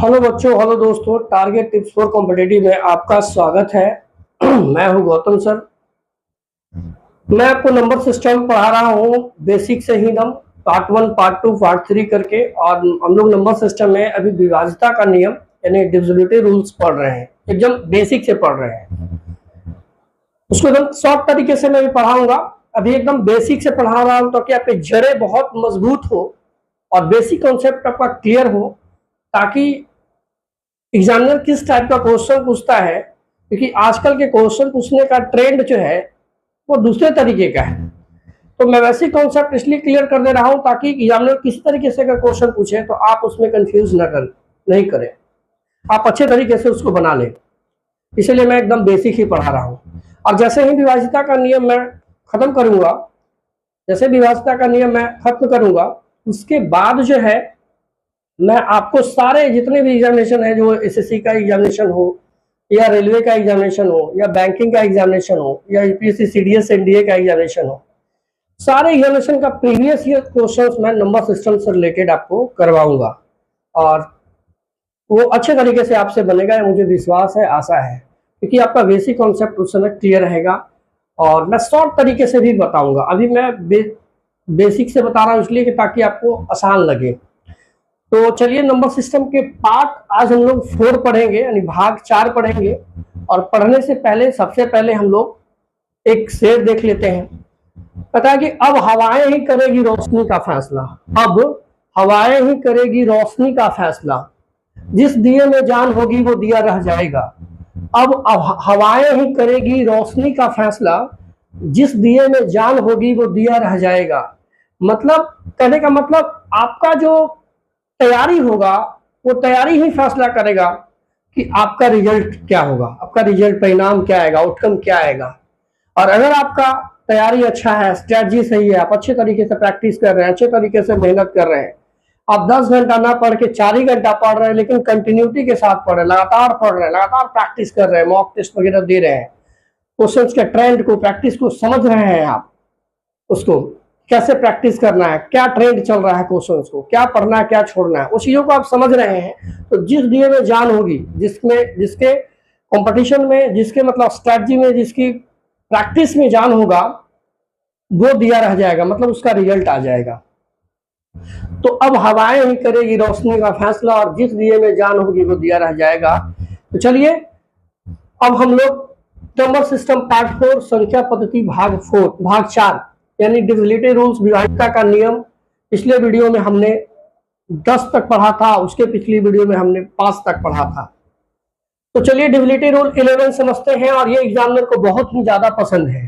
Hello बच्चों, hello दोस्तों, target tips for competitive में आपका स्वागत है। मैं हूं गौतम सर। मैं आपको नंबर सिस्टम पढ़ा रहा हूं बेसिक से ही दम, पार्ट 1, पार्ट 2, पार्ट 3 करके। और हम लोग नंबर सिस्टम में अभी विभाज्यता का नियम यानी डिविजिबिलिटी रूल्स पढ़ रहे हैं, एकदम बेसिक से पढ़ रहे हैं। उसको एकदम शॉर्ट तरीके से मैं भी पढ़ाऊंगा। अभी एकदम बेसिक से पढ़ा रहा हूं ताकि आपकी जड़ें बहुत मजबूत हो और बेसिक कॉन्सेप्ट आपका क्लियर हो, ताकि एग्जामिनर किस टाइप का क्वेश्चन पूछता है। क्योंकि आजकल के क्वेश्चन पूछने का ट्रेंड जो है वो दूसरे तरीके का है। तो मैं वैसे कॉन्सेप्ट इसलिए क्लियर कर दे रहा हूं ताकि एग्जामिनर किसी तरीके से अगर क्वेश्चन पूछे तो आप उसमें कंफ्यूज नहीं करें, आप अच्छे तरीके से उसको बना लें। इसलिए मैं एकदम बेसिक ही पढ़ा रहा हूँ। और जैसे ही विभाज्यता का नियम मैं खत्म करूंगा, उसके बाद जो है मैं आपको सारे जितने भी एग्जामिनेशन है, जो एसएससी का एग्जामिनेशन हो या रेलवे का एग्जामिनेशन हो या बैंकिंग का एग्जामिनेशन हो या यूपीएससी सीडीएस एनडीए का एग्जामिनेशन हो, सारे एग्जामिनेशन का प्रीवियस ईयर क्वेश्चंस मैं नंबर सिस्टम से रिलेटेड आपको करवाऊंगा और वो अच्छे तरीके से आपसे बनेगा, मुझे विश्वास है, आशा है। क्योंकि आपका बेसिक कॉन्सेप्ट उस समय क्लियर रहेगा और मैं शॉर्ट तरीके से भी बताऊंगा। अभी मैं बेसिक से बता रहा हूँ इसलिए कि ताकि आपको आसान लगे। तो चलिए, नंबर सिस्टम के पार्ट आज हम लोग 4 पढ़ेंगे, यानी भाग 4 पढ़ेंगे। और पढ़ने से पहले सबसे पहले हम लोग एक शेर देख लेते हैं। पता है कि अब हवाएं ही करेगी रोशनी का फैसला, अब हवाएं ही करेगी रोशनी का फैसला, जिस दिए में जान होगी वो दिया रह जाएगा। अब हवाएं ही करेगी रोशनी का फैसला, जिस दिए में जान होगी वो दिया रह जाएगा। मतलब कहने का मतलब आपका जो तैयारी होगा वो तैयारी ही फैसला करेगा कि आपका रिजल्ट क्या होगा, आपका रिजल्ट परिणाम क्या आएगा, आउटकम क्या आएगा। और अगर आपका तैयारी अच्छा है, स्ट्रेटजी सही है, आप अच्छे तरीके से प्रैक्टिस कर रहे हैं, अच्छे तरीके से मेहनत कर रहे हैं, आप 10 घंटा ना पढ़ के 4 ही घंटा पढ़ रहे हैं, लेकिन कंटिन्यूटी के साथ पढ़ रहे हैं, लगातार पढ़ रहे हैं, लगातार प्रैक्टिस कर रहे हैं, मॉक टेस्ट वगैरह दे रहे हैं, क्वेश्चंस के ट्रेंड को, प्रैक्टिस को समझ रहे हैं, आप उसको कैसे प्रैक्टिस करना है, क्या ट्रेंड चल रहा है, क्वेश्चंस को क्या पढ़ना है, क्या छोड़ना है, उस चीजों को आप समझ रहे हैं, तो जिस दिए में जान होगी, जिसके कंपटीशन में, जिसके मतलब स्ट्रेटजी में, जिसकी प्रैक्टिस में जान होगा, वो दिया रह जाएगा, मतलब उसका रिजल्ट आ जाएगा। तो अब हवाएं ही करेगी रोशनी का फैसला और जिस दिए में जान होगी वो दिया रह जाएगा। तो चलिए, अब हम लोग नंबर सिस्टम पार्ट 4 संख्या पद्धति भाग 4 यानी डिविजिबिलिटी रूल्स, विभाज्यता का नियम। पिछले वीडियो में हमने 10 तक पढ़ा था, उसके पिछली वीडियो में हमने 5 तक पढ़ा था। तो चलिए डिविजिबिलिटी रूल 11 समझते हैं, और ये एग्जामिनर को बहुत ही ज्यादा पसंद है।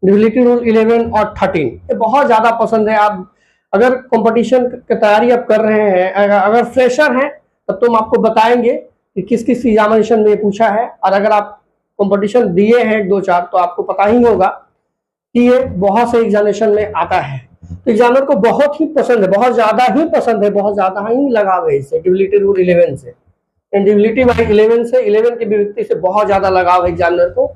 डिविजिबिलिटी रूल 11 और 13 ये बहुत ज्यादा पसंद है। आप अगर कंपटीशन की तैयारी आप कर रहे हैं, अगर फ्रेशर हैं तब तो हम आपको बताएंगे कि किस किस एग्जामिनेशन में पूछा है, और अगर आप कंपटीशन दिए हैं 1, 2, 4 तो आपको पता ही होगा कि ये बहुत से एग्जामिनेशन में आता है। तो एग्जामिनर को बहुत ही पसंद है, बहुत ज्यादा ही पसंद है, बहुत ज्यादा ही लगाव है इससे, डिविजिबिलिटी रूल 11 से, डिविजिबिलिटी बाय 11 से, 11 की विभक्ति से बहुत ज्यादा लगाव है एग्जामिनर को।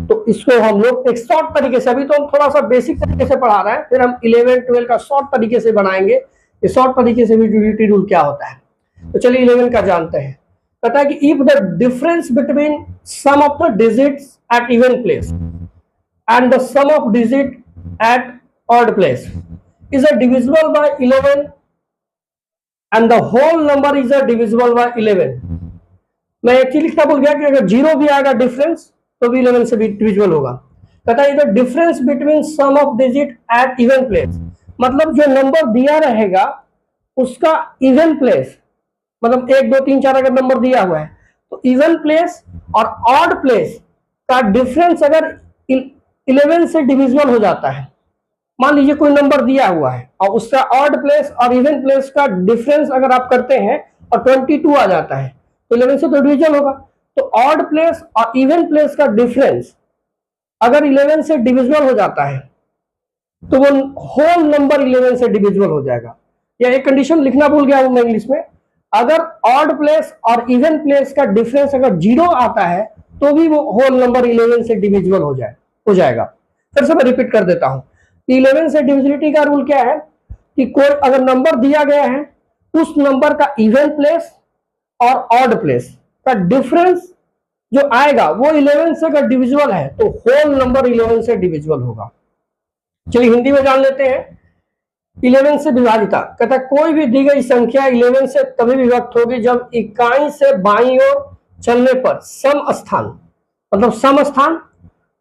तो इसको हम लोग एक शॉर्ट तरीके से, अभी तो हम थोड़ा सा बेसिक तरीके से पढ़ा रहे हैं, फिर हम 11, 12 का शॉर्ट तरीके से बनाएंगे। ये शॉर्ट तरीके से भी डिविजिबिलिटी रूल क्या होता है। तो चलिए 11 का जानते हैं। कहता है कि if the difference between sum of the digits at even place and the sum of digit at odd place is a divisible by 11 and the whole number is a divisible by 11। मैं एक चीज लिखना भूल गया कि अगर 0 भी आएगा डिफरेंस तो भी 11 से भी डिविजिबल होगा। कहता है difference between sum of digit at even place, मतलब जो नंबर दिया रहेगा उसका इवन प्लेस, मतलब 1, 2, 3, 4 अगर नंबर दिया हुआ है तो इवन प्लेस और ऑड प्लेस का डिफरेंस अगर 11 से डिविजिबल हो जाता है। मान लीजिए कोई नंबर दिया हुआ है और उसका ऑड प्लेस और इवन प्लेस का डिफरेंस अगर आप करते हैं और 22 आ जाता है तो 11 से तो डिविजिबल होगा। तो ऑड प्लेस और इवन प्लेस का डिफरेंस अगर 11 से डिविजिबल हो जाता है तो वो होल नंबर 11 से डिविजिबल हो जाएगा। या एक कंडीशन लिखना भूल गया हूं मैं इंग्लिश में, अगर ऑड प्लेस और इवन प्लेस का डिफरेंस अगर 0 आता है तो भी वो होल नंबर 11 से डिविजिबल हो जाएगा। फिर से मैं रिपीट कर देता हूं कि 11 से डिविजिबिलिटी का रूल क्या है कि कोई अगर नंबर दिया गया है उस नंबर का इवन प्लेस और ऑड प्लेस का डिफरेंस जो आएगा वो 11 से अगर डिविजिबल है तो होल नंबर 11 से डिविजिबल होगा। चलिए हिंदी में जान लेते हैं। 11 से विभाजिता कहता है कोई भी दी गई संख्या 11 से तभी विभक्त होगी जब इकाई से बाईं ओर चलने पर सम स्थान, मतलब सम स्थान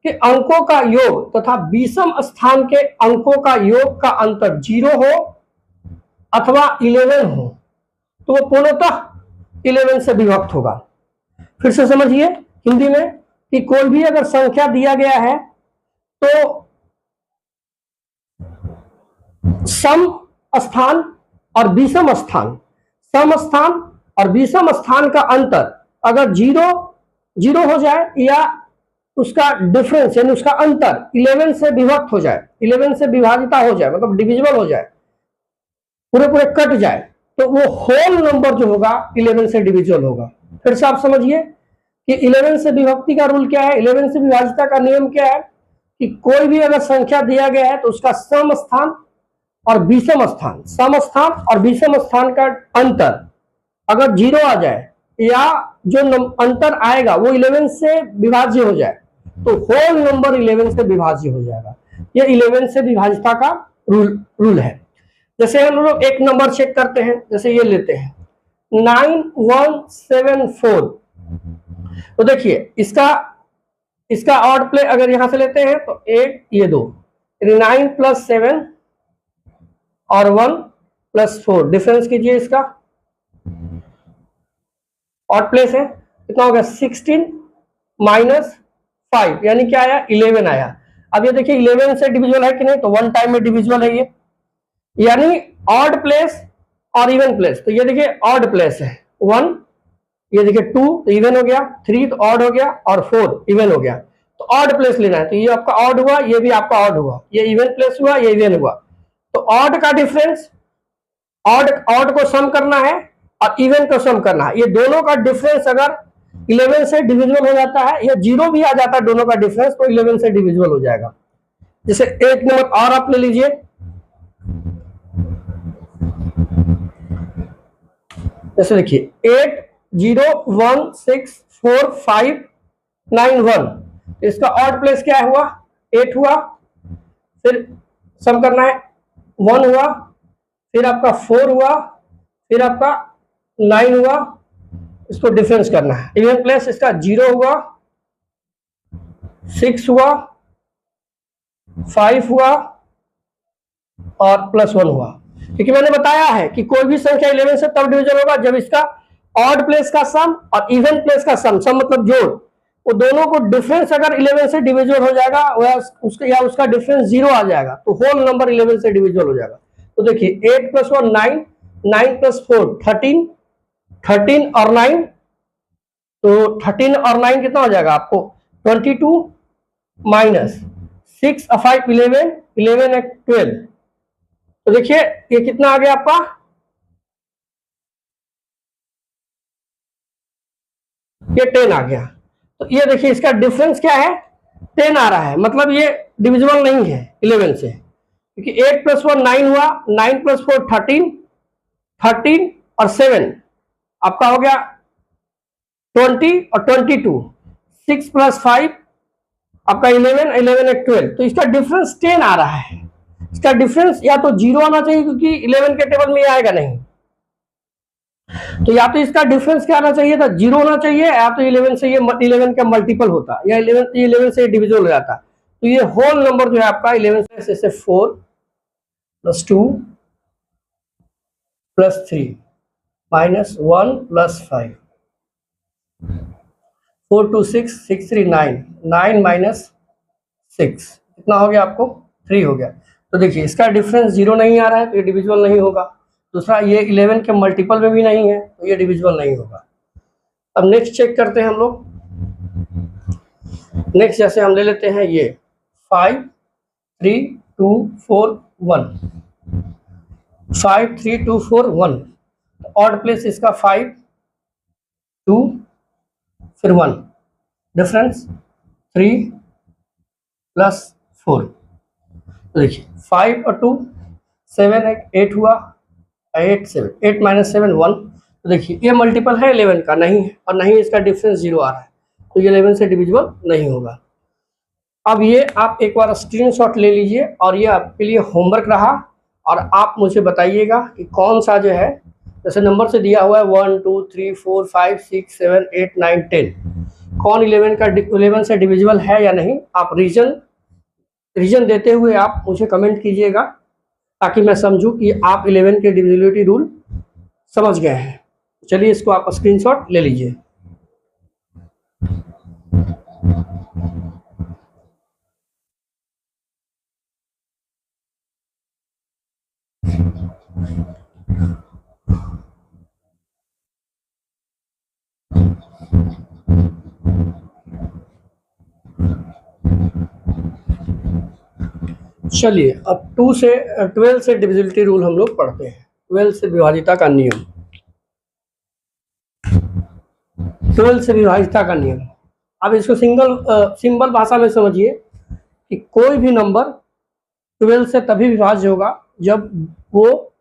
के अंकों का योग तथा विषम स्थान के अंकों का योग का अंतर 0 हो अथवा 11 हो तो वो पूर्णतः 11 से विभक्त होगा। फिर से समझिए हिंदी में कि कोई भी अगर संख्या दिया गया है तो सम स्थान और विषम स्थान, सम स्थान और विषम स्थान का अंतर अगर 0 हो जाए या उसका डिफरेंस यानी उसका अंतर 11 से विभक्त हो जाए, 11 से विभाजिता हो जाए, मतलब डिविजिबल हो जाए, पूरे कट जाए, तो वो होल नंबर जो होगा 11 से डिविजिबल होगा। फिर से आप समझिए कि 11 से विभक्ति का रूल क्या है, 11 से विभाजिता का नियम क्या है कि कोई भी अगर संख्या दिया गया है तो उसका सम स्थान और विषम स्थान, सम स्थान और विषम स्थान का अंतर अगर 0 आ जाए या जो अंतर आएगा वो 11 से विभाज्य हो जाए तो होल नंबर 11 से विभाज्य हो जाएगा। ये 11 से विभाजिता का रूल है। जैसे हम लोग एक नंबर चेक करते हैं, जैसे ये लेते हैं 9174, तो देखिए इसका ऑड प्ले अगर यहां से लेते हैं तो 8 ये 2, 9 + 7 और 1 + 4 डिफरेंस कीजिए, इसका ऑड प्लेस है, कितना हो गया 16 - 5 यानी क्या आया 11 आया। अब ये देखिए 11 से डिविजिबल है कि नहीं, तो 1 टाइम में डिविजिबल है ये, यानी ऑड प्लेस और इवन प्लेस। तो ये देखिए ऑड प्लेस है 1, ये देखिए 2 तो इवन हो गया, 3 तो ऑड हो गया और 4 इवन हो गया। तो ऑड प्लेस लेना है, तो ये आपका ऑड हुआ, ये भी आपका ऑड हुआ, ये इवन प्लेस हुआ, ये इवन हुआ। तो ऑड का डिफरेंस, ऑड को सम करना है और इवन को सम करना है। ये दोनों का डिफरेंस अगर 11 से डिविजिबल हो जाता है या 0 भी आ जाता है दोनों का डिफरेंस तो 11 से डिविजिबल हो जाएगा। जैसे एक नंबर और आप ले लीजिए, जैसे देखिए 8016459 इसका ऑड प्लेस क्या हुआ 8 हुआ, फिर सम करना है 1 हुआ, फिर आपका 4 हुआ, फिर आपका 9 हुआ, इसको डिफरेंस करना है। इवन प्लेस इसका 0 हुआ, 6 हुआ, 5 हुआ और +1 हुआ। क्योंकि मैंने बताया है कि कोई भी संख्या 11 से तब डिविजन होगा जब इसका ऑड प्लेस का सम और इवन प्लेस का सम मतलब जोड़, वो दोनों को डिफरेंस अगर 11 से डिविजिबल हो जाएगा या उसका डिफरेंस 0 आ जाएगा तो होल नंबर 11 से डिविजिबल हो जाएगा। तो देखिए 8 + 1 9, 9 + 4 13, 13 और 9, तो 13 और 9 कितना हो जाएगा आपको 22 - 6 और 5 11, 11 एक 12। तो देखिए ये कितना आ गया आपका, ये 10 आ गया। तो ये देखिए इसका डिफरेंस क्या है 10 आ रहा है, मतलब ये डिविजिबल नहीं है 11 से, क्योंकि 8 + 1 9 हुआ, 9 + 4 13, 13 और 7 आपका हो गया 20 और 22, 6 + 5 आपका 11, 11 एक 12। तो इसका डिफरेंस 10 आ रहा है। इसका डिफरेंस या तो 0 आना चाहिए क्योंकि 11 के टेबल में आएगा नहीं, तो या तो इसका डिफरेंस क्या आना चाहिए था 0 होना चाहिए, या तो 11 से ये 11 का मल्टीपल होता या 11 से डिविजिबल हो जाता। तो ये होल नंबर जो है आपका 11 से 4 + 2 + 3 -1 + 5 4 2 6 6 3 9 9 - 6 कितना हो गया आपको 3 हो गया। तो देखिए इसका डिफरेंस 0 नहीं आ रहा है तो ये डिविजिबल नहीं होगा। दूसरा ये 11 के मल्टीपल में भी नहीं है तो ये डिविजिबल नहीं होगा। अब नेक्स्ट चेक करते हैं हम लोग। नेक्स्ट जैसे हम ले लेते हैं ये 5 3 2 4 1, 5 3 2 4 1, ऑड प्लेस इसका 5 2 फिर 1, डिफरेंस 3 + 4। तो देखिए 5 और 2 7 8 हुआ, 8 7 8 - 7 1, तो देखिए ये मल्टीपल है 11 का, नहीं है, और नहीं इसका डिफरेंस 0 आ रहा है, तो ये 11 से डिविजिबल नहीं होगा। अब ये आप एक बार स्क्रीनशॉट ले लीजिए और ये आपके लिए होमवर्क रहा, और आप मुझे बताइएगा कि कौन सा जो है, जैसे नंबर से दिया हुआ है 1 2 3 4 5 6 7 8 9 10, कौन 11 से डिविजिबल है या नहीं। आप रीजन देते हुए आप मुझे कमेंट कीजिएगा, ताकि मैं समझूं कि आप 11 के डिविजिबिलिटी रूल समझ गए हैं। चलिए इसको आप स्क्रीनशॉट ले लीजिए। चलिए अब 12 से डिविजिबिलिटी रूल हम लोग पढ़ते हैं। 12 से विभाजिता का नियम, 12 से विभाजिता का नियम। अब इसको सिंपल भाषा में समझिए कि कोई भी नंबर 12 से तभी विभाज्य होगा जब वो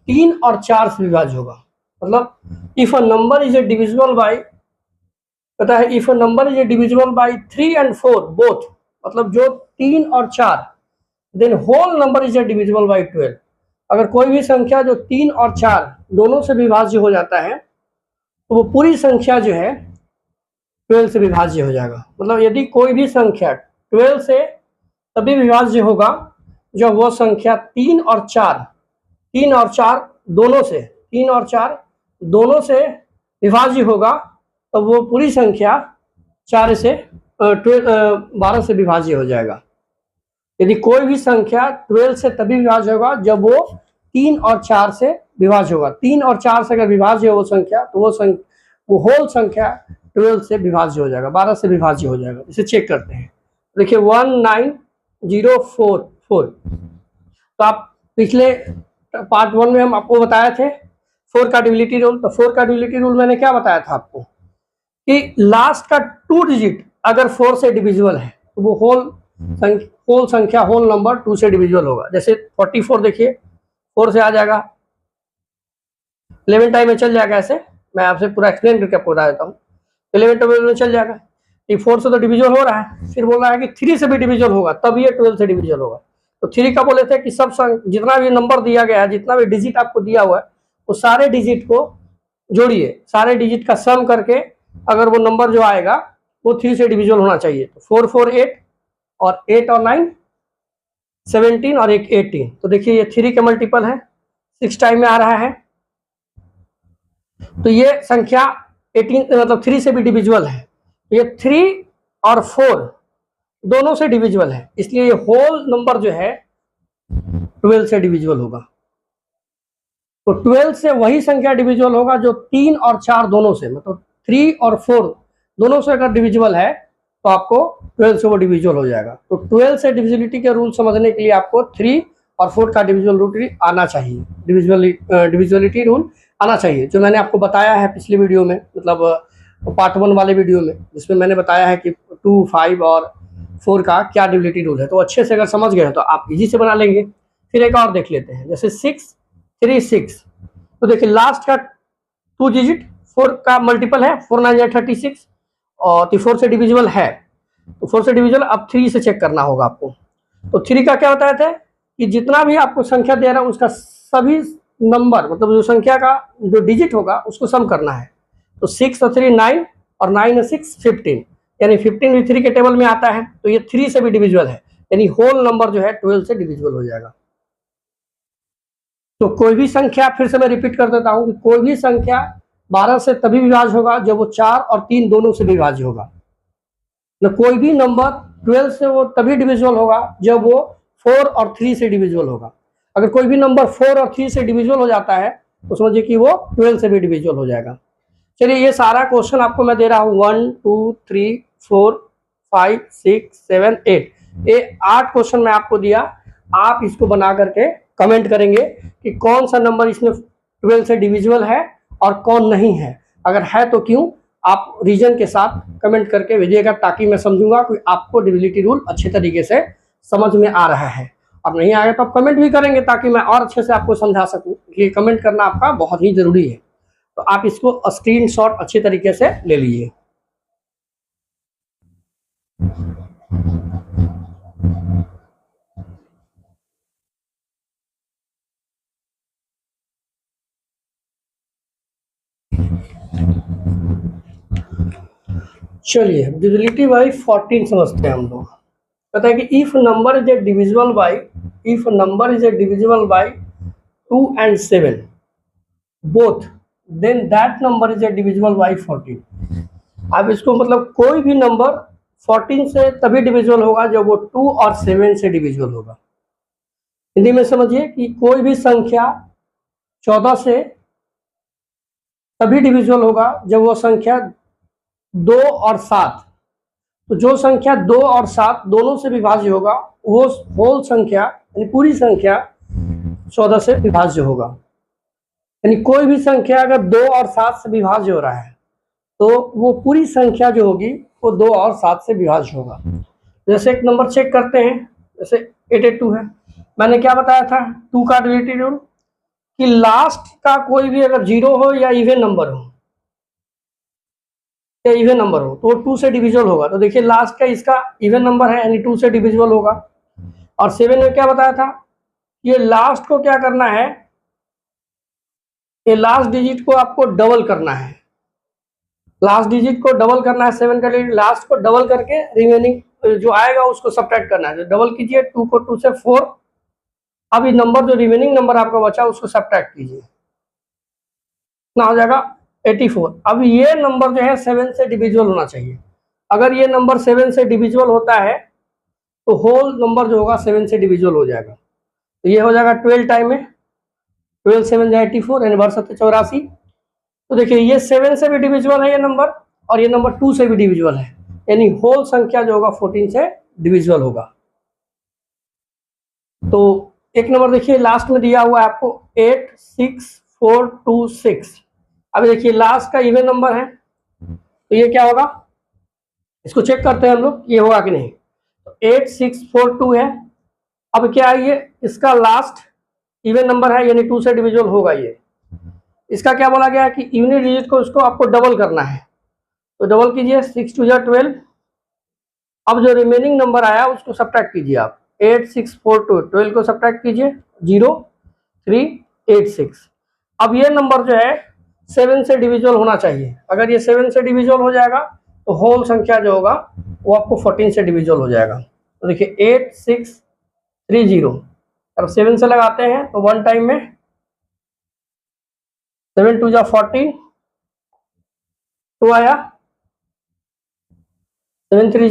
3 और 4 से विभाज्य होगा। मतलब if a number is a divisible by, पता है, if a number is a divisible by 3 and 4 both, मतलब जो 3 और 4, then whole number is a divisible by 12। अगर कोई भी संख्या जो 3 और 4 दोनों से विभाज्य हो जाता है, तो वो पूरी संख्या जो है 12 से विभाज्य हो जाएगा। मतलब यदि कोई भी संख्या 12 से तभी विभाज्य होगा जब वो संख्या 3 और 4 दोनों से विभाज्य होगा, तो वो पूरी संख्या 12 से विभाज्य हो जाएगा। यदि कोई भी संख्या 12 से तभी विभाज्य होगा जब वो 3 और 4 से विभाज्य होगा। 3 और 4 से अगर विभाज्य हो वो संख्या, तो वो होल संख्या 12 से विभाज्य हो जाएगा, 12 से विभाज्य हो जाएगा। इसे चेक करते हैं। देखिए 19044, तो आप पिछले पार्ट 1 में हम आपको बताए थे 4 का डिविजिबिलिटी रूल। तो 4 का डिविजिबिलिटी रूल मैंने क्या बताया था आपको, कि लास्ट का 2 डिजिट अगर 4 से डिविजिबल है, तो वो होल संख्या, होल नंबर 2 से डिविजिबल होगा। जैसे 44 देखिए 4 से आ जाएगा, 11 टाइम में चल जाएगा। ऐसे मैं आपसे पूरा एक्सप्लेन करके आपको बता देता हूँ। 11 टाइम में चल जाएगा, ये 4 से तो डिविजिबल हो रहा है, फिर बोल रहा है कि 3 से भी डिविजिबल होगा, तब ये 12 से डिविजिबल होगा। तो 3 का बोले थे कि सब जितना भी नंबर दिया गया है, जितना भी डिजिट आपको दिया हुआ है, वो सारे डिजिट को जोड़िए, सारे डिजिट का सम करके अगर वो नंबर जो आएगा वो 3 से डिविजिबल होना चाहिए। तो 4 4 8 और 8 और 9 17 और 1 18। तो देखिए ये 3 का मल्टीपल है, 6 टाइम में आ रहा है, तो ये संख्या 18 मतलब 3 से भी डिविजिबल है। ये 3 और 4 दोनों से डिविजिबल है, इसलिए ये होल नंबर जो है 12 से डिविजिबल होगा। तो 12 से वही संख्या डिविजिबल होगा जो 3 और 4 दोनों से, मतलब 3 और 4 दोनों से अगर डिविजिबल है, तो आपको 12 से वो डिविजिबल हो जाएगा। तो 12 से डिविजिबिलिटी के रूल समझने के लिए आपको 3 और 4 का डिविजिबल रूल आना चाहिए, डिविजिबिलिटी रूल आना चाहिए, जो मैंने आपको बताया है पिछले वीडियो में, मतलब पार्ट 1 वाले वीडियो में, जिसमें मैंने बताया है कि 2, 5 और 4 का क्या डिविजिबिलिटी रूल है। तो अच्छे से अगर समझ गए तो आप इजी से बना लेंगे। फिर एक और देख लेते हैं, जैसे 6 3 6। तो देखिए लास्ट का 2 डिजिट 4 का मल्टीपल है, 4 9 36, और 4 से डिविजिबल है। तो 4 से डिविजिबल अब 3 से चेक करना होगा आपको। तो 3 का क्या बताया था कि जितना भी आपको संख्या दे रहा है उसका सभी नंबर, मतलब जो संख्या का जो डिजिट होगा उसको सम करना है। तो 6 और 3 9 और 9 और 6 15, यानी 15 भी 3 के टेबल में आता है, तो ये 3 से भी डिविजिबल है, यानी होल नंबर जो है 12 से डिविजिबल हो जाएगा। तो कोई भी संख्या, फिर से मैं रिपीट कर देता हूं कि कोई भी संख्या 12 से तभी विभाज्य होगा जब वो 4 और 3 दोनों से विभाज्य होगा। तो कोई भी नंबर 12 से वो तभी डिविजिबल होगा जब वो 4 और 3 से डिविजिबल होगा। अगर कोई भी नंबर 4 और 3 से डिविजिबल हो जाता है, तो समझिए कि वो 12 से भी डिविजिबल हो जाएगा। चलिए ये सारा क्वेश्चन आपको मैं दे रहा हूँ 1 2 3 4 5 6 7 8, ये 8 क्वेश्चन मैं आपको दिया। आप इसको बना करके कमेंट करेंगे कि कौन सा नंबर इसमें 12 से डिविजिबल है और कौन नहीं है। अगर है तो क्यों, आप रीजन के साथ कमेंट करके भेजिएगा, ताकि मैं समझूंगा कि आपको डिविजिबिलिटी रूल अच्छे तरीके से समझ में आ रहा है। अब नहीं आएगा तो आप कमेंट भी करेंगे ताकि मैं और अच्छे से आपको समझा सकूं। ये कमेंट करना आपका बहुत ही जरूरी है। तो आप इसको स्क्रीनशॉट अच्छी तरीके से ले लीजिए। चलिए डिविजिबिलिटी बाई 14 समझते हैं हम लोग। कहता है कि if number is a divisible by 2 and 7 both, then that number is a divisible by 14। अब इसको मतलब कोई भी नंबर 14 से तभी डिविजिबल होगा जब वो 2 और 7 से डिविजिबल होगा। हिंदी में समझिए कि कोई भी संख्या 14 से तभी डिविजिबल होगा जब वो संख्या 2 और 7, तो जो संख्या 2 और 7 दोनों से विभाज्य होगा वो होल संख्या यानी पूरी संख्या 14 से विभाज्य होगा। यानी कोई भी संख्या अगर 2 और 7 से विभाज्य हो रहा है तो वो पूरी संख्या जो होगी वो 2 और 7 से विभाज्य होगा। जैसे एक नंबर चेक करते हैं, जैसे 882 है। मैंने क्या बताया था 2 का डिविजिबिलिटी रूल, कि लास्ट का कोई भी अगर 0 हो या इवन नंबर हो तो 2 से डिविजिबल होगा। तो देखिए लास्ट का इसका इवन नंबर है यानी 2 से डिविजिबल होगा। और 7 में क्या बताया था, ये लास्ट को क्या करना है, ये लास्ट डिजिट को आपको डबल करना है। लास्ट डिजिट को डबल करना है 7 का डिजिट, लास्ट को डबल करके रिमेनिंग जो आएगा उसको सब्ट्रैक्ट करना है। डबल कीजिए 2 को 2 से 4, अब ये नंबर जो रिमेनिंग नंबर आपका बचा उसको सब्ट्रैक्ट कीजिए, ना हो जाएगा 84। अब ये नंबर जो है 7 से डिविजिबल होना चाहिए। अगर ये नंबर 7 से डिविजिबल होता है तो होल नंबर जो होगा 7 से डिविजिबल हो जाएगा। तो ये हो जाएगा 12 टाइम में, 12 7 84 यानी 84। तो देखिए ये 7 से भी डिविजिबल है ये नंबर, और ये नंबर 2 से भी डिविजिबल है, यानी होल संख्या जो होगा 14 से डिविजिबल होगा। तो एक नंबर देखिए लास्ट में दिया हुआ है आपको 86426। अभी देखिए लास्ट का इवन नंबर है तो ये क्या होगा, इसको चेक करते हैं हम लोग, ये होगा कि नहीं। तो 8642 है। अब क्या है, ये इसका लास्ट इवन नंबर है यानी 2 से डिविजिबल होगा। ये इसका क्या बोला गया है कि यूनिट डिजिट को उसको आपको डबल करना है। तो डबल कीजिए 6 2 12। अब जो रिमेनिंग नंबर आया उसको सब्ट्रैक्ट कीजिए आप, 8642 12 को सब्ट्रैक्ट कीजिए 0386। अब ये नंबर जो है 7 से डिविजिबल होना चाहिए। अगर ये 7 से डिविजिबल हो जाएगा तो होल संख्या जो होगा वो आपको 14 से डिविजिबल हो जाएगा। तो देखिए 8630, अब 7 से लगाते हैं तो 1 टाइम में 7 2 40, 2 आया, 7 3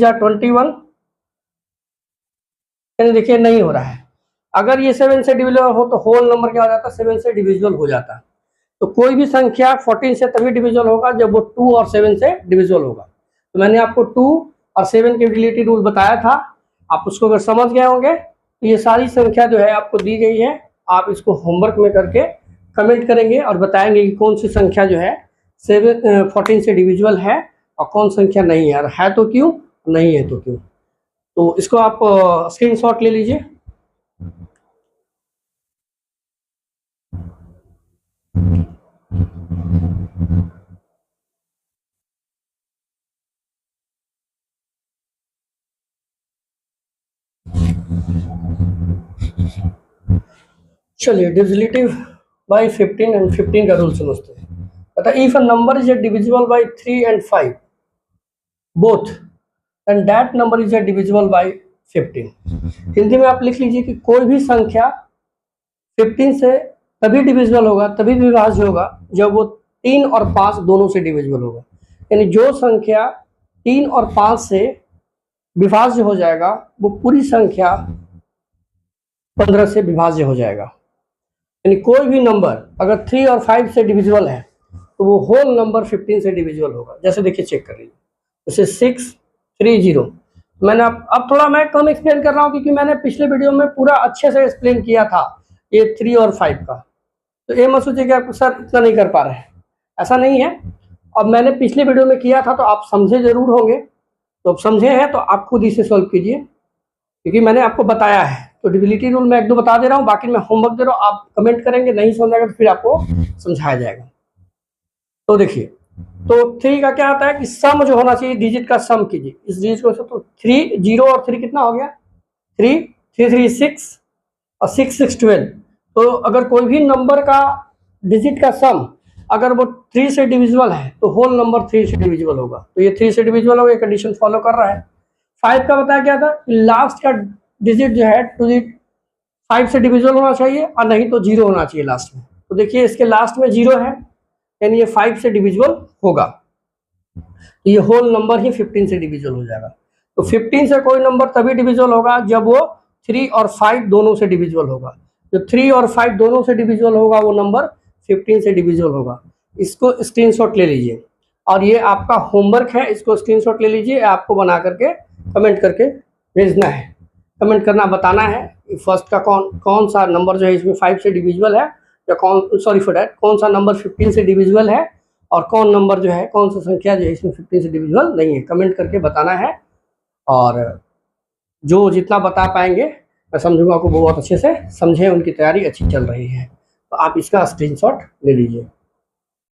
21। देखिए नहीं हो रहा है। अगर ये 7 से डिविजिबल हो तो होल नंबर क्या हो जाता है, 7 से डिविजिबल हो जाता है। तो कोई भी संख्या 14 से तभी डिविजिबल होगा जब वो 2 और 7 से डिविजिबल होगा। तो मैंने आपको 2 और 7 के डिविजिबिलिटी रूल बताया था, आप उसको अगर समझ गए होंगे तो ये सारी संख्या जो है आपको दी गई है, आप इसको होमवर्क में करके कमेंट करेंगे और बताएंगे कि कौन सी संख्या जो है 14 से डिविजिबल है और कौन संख्या नहीं है, और है तो क्यों, नहीं है तो क्यों। तो इसको आप स्क्रीनशॉट ले लीजिए। चलिए डिविजिबिलिटी बाई 15 एंड 15 का रूल समझते हैं। बता if a number is a divisible by 3 and 5 both and that number is a divisible by 15। Hindi में आप लिख लीजिए कि कोई भी संख्या 15 से तभी डिविजिबल होगा, तभी विभाज्य होगा जब वो 3 और 5 दोनों से डिविजिबल होगा। यानी जो संख्या 3 और 5 से विभाज्य हो जाएगा वो पूरी संख्या 15 से विभाज्य हो जाएगा। यानी कोई भी नंबर अगर 3 और 5 से डिविजिबल है तो वो होल नंबर 15 से डिविजिबल होगा। जैसे देखिए चेक कर लीजिए, जैसे 630। मैंने अब थोड़ा मैं कम एक्सप्लेन कर रहा हूँ क्योंकि मैंने पिछले वीडियो में पूरा अच्छे से एक्सप्लेन किया था ये 3 और 5 का। तो ये मत सोचिए कि आप सर इतना नहीं कर पा रहे हैं, ऐसा नहीं है। अब मैंने पिछले वीडियो में किया था तो आप समझे जरूर होंगे, तो अब समझे हैं तो आप खुद इसे सॉल्व कीजिए क्योंकि मैंने आपको बताया है तो डिविजिबिलिटी रूल मैं 1-2 बता दे रहा हूँ, बाकी मैं होमवर्क दे रहा हूँ, आप कमेंट करेंगे, नहीं समझ आएगा तो फिर आपको समझाया जाएगा। तो देखिए, तो 3 का क्या आता है कि सम जो होना चाहिए डिजिट का सम कीजिए इस डिजिट को। तो 3 0 और 3 कितना हो गया 3 3 3 6 और 6 6 12। तो अगर कोई भी नंबर का डिजिट का सम अगर वो 3 से डिविजिबल है तो होल नंबर 3 से डिविजिबल होगा। तो ये 3 से डिविजिबल होगा, ये कंडीशन फॉलो कर रहा है। 5 का बताया क्या था कि लास्ट का डिजिट जो है डिजिट 5 से डिविजिबल होना चाहिए और नहीं तो 0 होना चाहिए लास्ट में। तो देखिए इसके लास्ट में 0 है, यानी ये 5 से डिविजिबल होगा, तो ये होल नंबर ही 15 से डिविजिबल हो जाएगा। तो 15 से कोई नंबर तभी डिविजिबल होगा जब वो 3 और 5 दोनों से डिविजिबल होगा। जो 3 और 5 दोनों से डिविजिबल होगा वो नंबर 15 से डिविजिबल होगा। इसको स्क्रीनशॉट ले लीजिए और ये आपका होमवर्क है, इसको स्क्रीनशॉट ले लीजिए, आपको बना करके कमेंट करके भेजना है, कमेंट करना बताना है फर्स्ट का कौन सा नंबर जो है इसमें 5 से डिविजिबल है, या सॉरी फॉर दैट, कौन सा नंबर 15 से डिविजिबल है और कौन नंबर जो है कौन सा संख्या जो है इसमें 15 से डिविजिबल नहीं है, कमेंट करके बताना है। और जो जितना बता पाएंगे मैं समझूंगा को बहुत अच्छे से समझे, उनकी तैयारी अच्छी चल रही है। तो आप इसका स्क्रीनशॉट ले लीजिए।